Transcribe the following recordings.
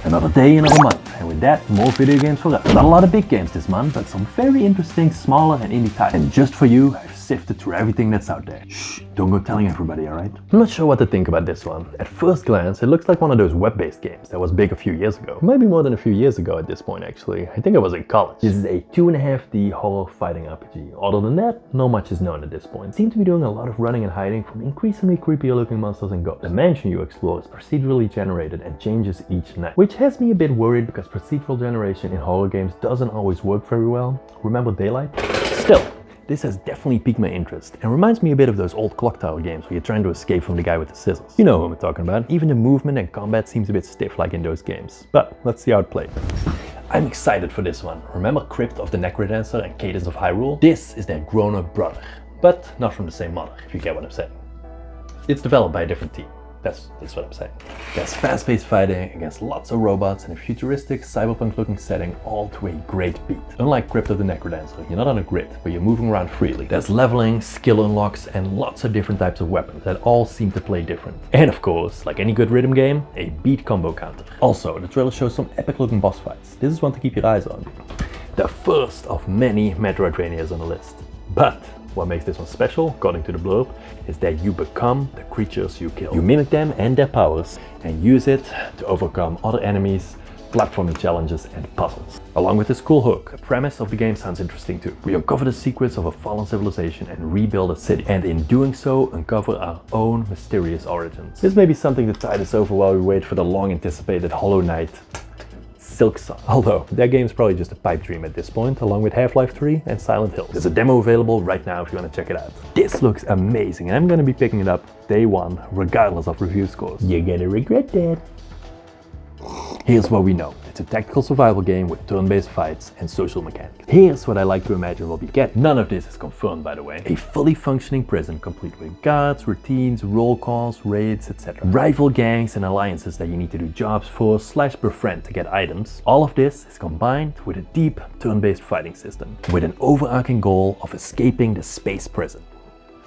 Another day, another month, and with that, more video games for us. Not a lot of big games this month, but some very interesting, smaller and indie titles. And just for you, I've sifted through everything that's out there. Shh, don't go telling everybody, alright? I'm not sure what to think about this one. At first glance, it looks like one of those web-based games that was big a few years ago. It might be more than a few years ago at this point, actually. I think I was in college. This is a 2.5D horror fighting RPG. Other than that, not much is known at this point. Seem to be doing a lot of running and hiding from increasingly creepier looking monsters and ghosts. The mansion you explore is procedurally generated and changes each night, which has me a bit worried because procedural generation in horror games doesn't always work very well. Remember Daylight? Still, this has definitely piqued my interest and reminds me a bit of those old clock tower games where you're trying to escape from the guy with the scissors. You know who I'm talking about. Even the movement and combat seems a bit stiff like in those games. But let's see how it plays. I'm excited for this one. Remember Crypt of the Necrodancer and Cadence of Hyrule? This is their grown-up brother, but not from the same mother, if you get what I'm saying. It's developed by a different team. That's what I'm saying. There's fast-paced fighting against lots of robots in a futuristic, cyberpunk-looking setting, all to a great beat. Unlike Crypt of the Necrodancer, you're not on a grid, but you're moving around freely. There's leveling, skill unlocks, and lots of different types of weapons that all seem to play different. And of course, like any good rhythm game, a beat combo counter. Also, the trailer shows some epic-looking boss fights. This is one to keep your eyes on. The first of many Metroidvanias on the list. But what makes this one special, according to the blurb, is that you become the creatures you kill. You mimic them and their powers and use it to overcome other enemies, platforming challenges and puzzles. Along with this cool hook, the premise of the game sounds interesting too. We uncover the secrets of a fallen civilization and rebuild a city, and in doing so uncover our own mysterious origins. This may be something to tide us over while we wait for the long anticipated Hollow Knight Silk Song. Although, that game is probably just a pipe dream at this point, along with Half-Life 3 and Silent Hill. There's a demo available right now if you want to check it out. This looks amazing and I'm gonna be picking it up day one, regardless of review scores. You're gonna regret that. Here's what we know. It's a tactical survival game with turn-based fights and social mechanics. Here's what I like to imagine what we get. None of this is confirmed, by the way. A fully functioning prison complete with guards, routines, roll calls, raids, etc. Rival gangs and alliances that you need to do jobs for / befriend to get items. All of this is combined with a deep turn-based fighting system with an overarching goal of escaping the space prison.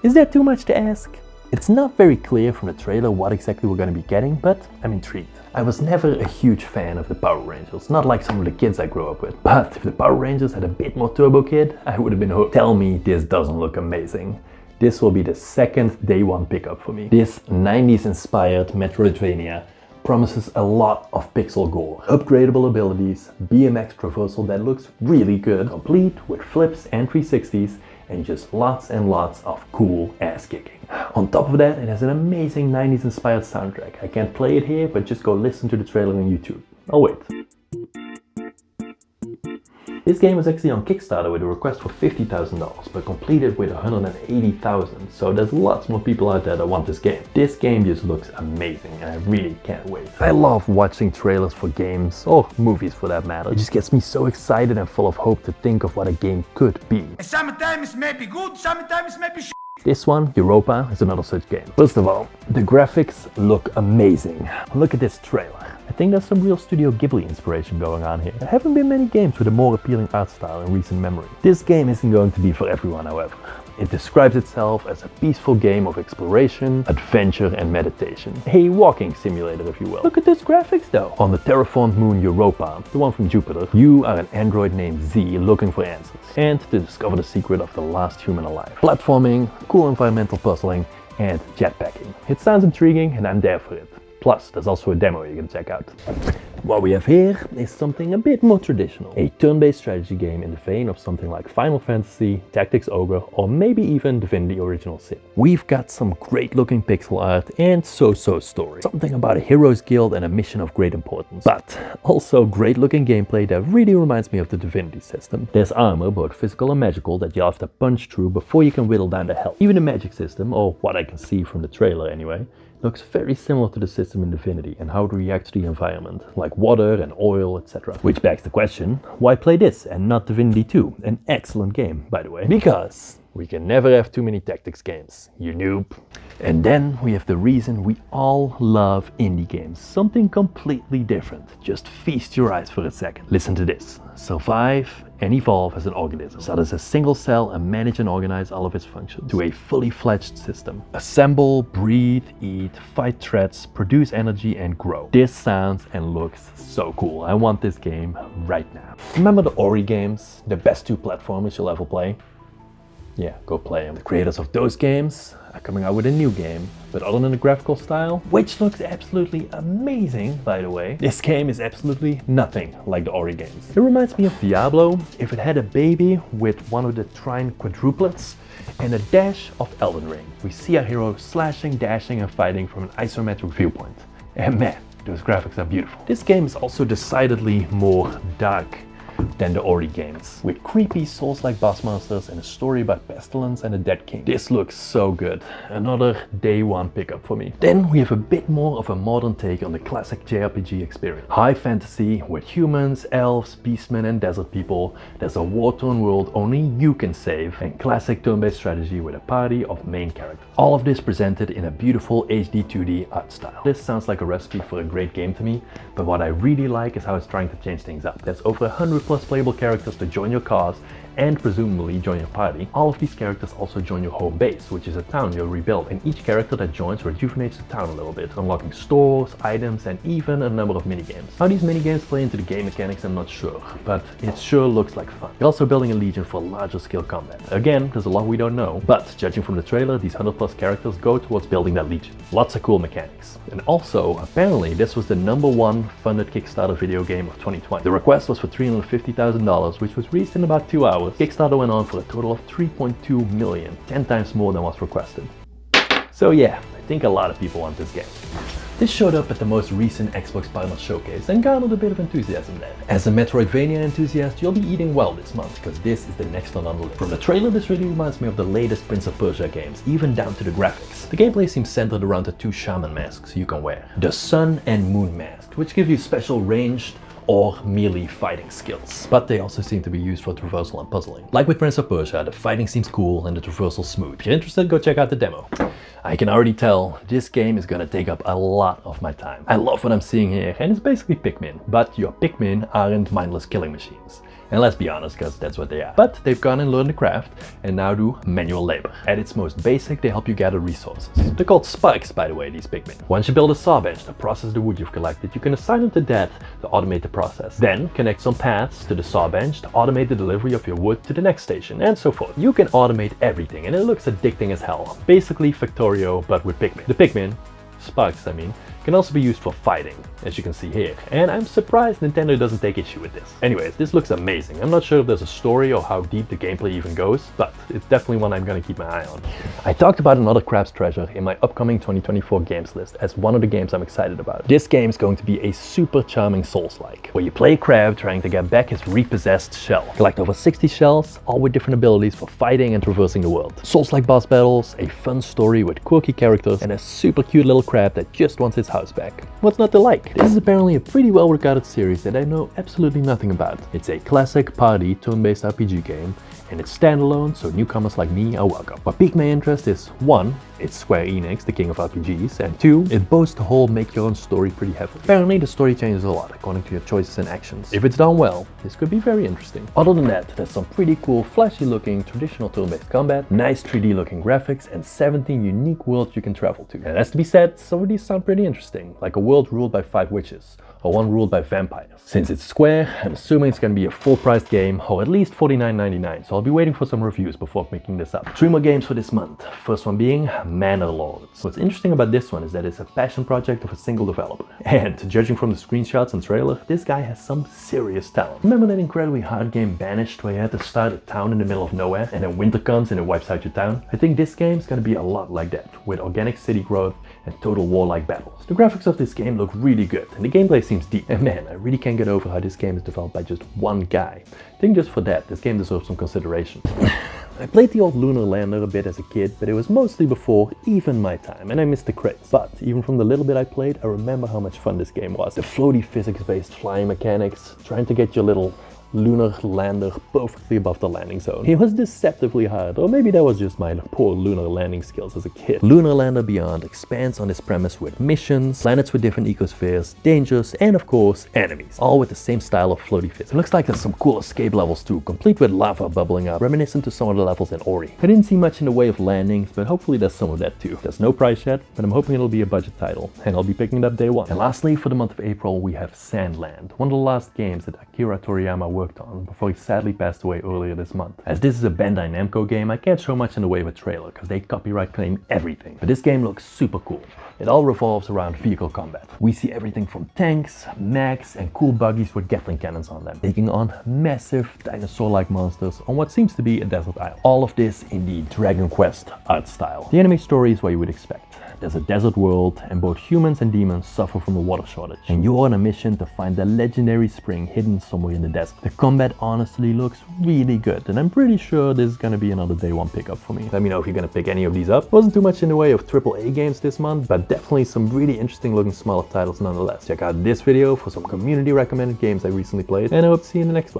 Is that too much to ask? It's not very clear from the trailer what exactly we're going to be getting, but I'm intrigued. I was never a huge fan of the Power Rangers, not like some of the kids I grew up with. But if the Power Rangers had a bit more Turbo Kid, I would have been hooked. Tell me this doesn't look amazing. This will be the second day one pickup for me. This 90s inspired Metroidvania promises a lot of pixel gore, upgradable abilities, BMX traversal that looks really good, complete with flips and 360s, and just lots and lots of cool ass kicking. On top of that, it has an amazing 90s inspired soundtrack. I can't play it here, but just go listen to the trailer on YouTube. I'll wait. This game was actually on Kickstarter with a request for $50,000, but completed with $180,000, so there's lots more people out there that want this game. This game just looks amazing and I really can't wait. I love watching trailers for games, or movies for that matter. It just gets me so excited and full of hope to think of what a game could be. Sometimes it may be good, sometimes it may be shit. This one, Europa, is another such game. First of all, the graphics look amazing. Look at this trailer. I think there's some real Studio Ghibli inspiration going on here. There haven't been many games with a more appealing art style in recent memory. This game isn't going to be for everyone, however. It describes itself as a peaceful game of exploration, adventure and meditation. A walking simulator, if you will. Look at those graphics though. On the terraformed moon Europa, the one from Jupiter, you are an android named Z looking for answers and to discover the secret of the last human alive. Platforming, cool environmental puzzling and jetpacking. It sounds intriguing and I'm there for it. Plus, there's also a demo you can check out. What we have here is something a bit more traditional. A turn-based strategy game in the vein of something like Final Fantasy, Tactics Ogre, or maybe even Divinity Original Sin. We've got some great looking pixel art and so-so story. Something about a hero's guild and a mission of great importance. But also great looking gameplay that really reminds me of the Divinity system. There's armor, both physical and magical, that you'll have to punch through before you can whittle down the health. Even the magic system, or what I can see from the trailer anyway, looks very similar to the system in Divinity and how it reacts to the environment, like water and oil, etc. Which begs the question, why play this and not Divinity 2? An excellent game, by the way. Because We can never have too many tactics games, you noob. And then we have the reason we all love indie games. Something completely different. Just feast your eyes for a second. Listen to this. Survive and evolve as an organism. Start as a single cell and manage and organize all of its functions to a fully fledged system. Assemble, breathe, eat, fight threats, produce energy and grow. This sounds and looks so cool. I want this game right now. Remember the Ori games? The best 2 platformers you'll ever play? Yeah, go play them. The creators of those games are coming out with a new game, but other than the graphical style, which looks absolutely amazing, by the way, this game is absolutely nothing like the Ori games. It reminds me of Diablo if it had a baby with one of the Trine quadruplets and a dash of Elden Ring. We see our hero slashing, dashing and fighting from an isometric viewpoint. And man, those graphics are beautiful. This game is also decidedly more dark than the Ori games, with creepy Souls-like boss monsters and a story about pestilence and a dead king. This looks so good. Another day one pickup for me. Then we have a bit more of a modern take on the classic JRPG experience. High fantasy with humans, elves, beastmen and desert people. There's a war-torn world only you can save, and classic turn-based strategy with a party of main characters. All of this presented in a beautiful HD 2D art style. This sounds like a recipe for a great game to me, but what I really like is how it's trying to change things up. There's over 100 plus playable characters to join your cause and presumably join your party. All of these characters also join your home base, which is a town you're rebuilding. And each character that joins rejuvenates the town a little bit, unlocking stores, items, and even a number of minigames. How these minigames play into the game mechanics I'm not sure, but it sure looks like fun. You're also building a legion for larger scale combat. Again, there's a lot we don't know, but judging from the trailer, these 100 plus characters go towards building that legion. Lots of cool mechanics. And also, apparently, this was the #1 funded Kickstarter video game of 2020. The request was for $350,000, which was reached in about 2 hours. Kickstarter went on for a total of 3.2 million, 10 times more than was requested. So yeah, I think a lot of people want this game. This showed up at the most recent Xbox Partner Showcase and garnered a bit of enthusiasm there. As a Metroidvania enthusiast, you'll be eating well this month, because this is the next one on the list. From the trailer, this really reminds me of the latest Prince of Persia games, even down to the graphics. The gameplay seems centered around the 2 shaman masks you can wear. The Sun and Moon mask, which give you special ranged or melee fighting skills. But they also seem to be used for traversal and puzzling. Like with Prince of Persia, the fighting seems cool and the traversal smooth. If you're interested, go check out the demo. I can already tell this game is gonna take up a lot of my time. I love what I'm seeing here, and it's basically Pikmin, but your Pikmin aren't mindless killing machines. And let's be honest, because that's what they are. But they've gone and learned the craft and now do manual labor. At its most basic, they help you gather resources. They're called spikes, by the way, these Pikmin. Once you build a saw bench to process the wood you've collected, you can assign them to that to automate the process. Then connect some paths to the saw bench to automate the delivery of your wood to the next station, and so forth. You can automate everything, and it looks addicting as hell. Basically Factorio, but with Pikmin. The Pikmin, sparks I mean, can also be used for fighting, as you can see here, and I'm surprised Nintendo doesn't take issue with this. Anyways, this looks amazing. I'm not sure if there's a story or how deep the gameplay even goes, but it's definitely one I'm gonna keep my eye on. I talked about another Crab's Treasure in my upcoming 2024 games list as one of the games I'm excited about. This game is going to be a super charming Souls-like, where you play a crab trying to get back his repossessed shell. Collect over 60 shells, all with different abilities for fighting and traversing the world. Souls-like boss battles, a fun story with quirky characters, and a super cute little crab that just wants its house back. What's not to like? This is apparently a pretty well regarded series that I know absolutely nothing about. It's a classic party turn-based RPG game, and it's standalone, so newcomers like me are welcome. What piqued my interest is 1, it's Square Enix, the king of RPGs, and 2, it boasts the whole make your own story pretty heavily. Apparently the story changes a lot according to your choices and actions. If it's done well, this could be very interesting. Other than that, there's some pretty cool flashy looking traditional turn-based combat, nice 3D looking graphics, and 17 unique worlds you can travel to. And it has to be said, some of these sound pretty interesting, like a world ruled by 5 witches, or one ruled by vampires. Since it's Square, I'm assuming it's gonna be a full-priced game, or at least $49.99, so I'll be waiting for some reviews before picking this up. 3 more games for this month, first one being Manor Lords. What's interesting about this one is that it's a passion project of a single developer. And judging from the screenshots and trailer, this guy has some serious talent. Remember that incredibly hard game Banished, where you had to start a town in the middle of nowhere, and then winter comes and it wipes out your town? I think this game's gonna be a lot like that, with organic city growth and total war-like battles. The graphics of this game look really good, and the gameplay seems deep. And man, I really can't get over how this game is developed by just one guy. I think just for that, this game deserves some consideration. I played the old Lunar Lander a bit as a kid, but it was mostly before even my time, and I missed the craze. But even from the little bit I played, I remember how much fun this game was. The floaty physics-based flying mechanics, trying to get your little lunar lander perfectly above the landing zone. It was deceptively hard, or maybe that was just my poor lunar landing skills as a kid. Lunar Lander Beyond expands on this premise with missions, planets with different ecospheres, dangers, and of course, enemies. All with the same style of floaty physics. It looks like there's some cool escape levels too, complete with lava bubbling up, reminiscent to some of the levels in Ori. I didn't see much in the way of landings, but hopefully there's some of that too. There's no price yet, but I'm hoping it'll be a budget title, and I'll be picking it up day one. And lastly, for the month of April, we have Sandland, one of the last games that Akira Toriyama worked on before he sadly passed away earlier this month. As this is a Bandai Namco game, I can't show much in the way of a trailer, because they copyright claim everything. But this game looks super cool. It all revolves around vehicle combat. We see everything from tanks, mechs, and cool buggies with Gatling cannons on them, taking on massive dinosaur-like monsters on what seems to be a desert isle. All of this in the Dragon Quest art style. The anime story is what you would expect. There's a desert world, and both humans and demons suffer from a water shortage. And you're on a mission to find the legendary spring hidden somewhere in the desert. The combat honestly looks really good, and I'm pretty sure this is gonna be another day one pickup for me. Let me know if you're gonna pick any of these up. Wasn't too much in the way of AAA games this month, but definitely some really interesting looking smaller titles nonetheless. Check out this video for some community recommended games I recently played, and I hope to see you in the next one.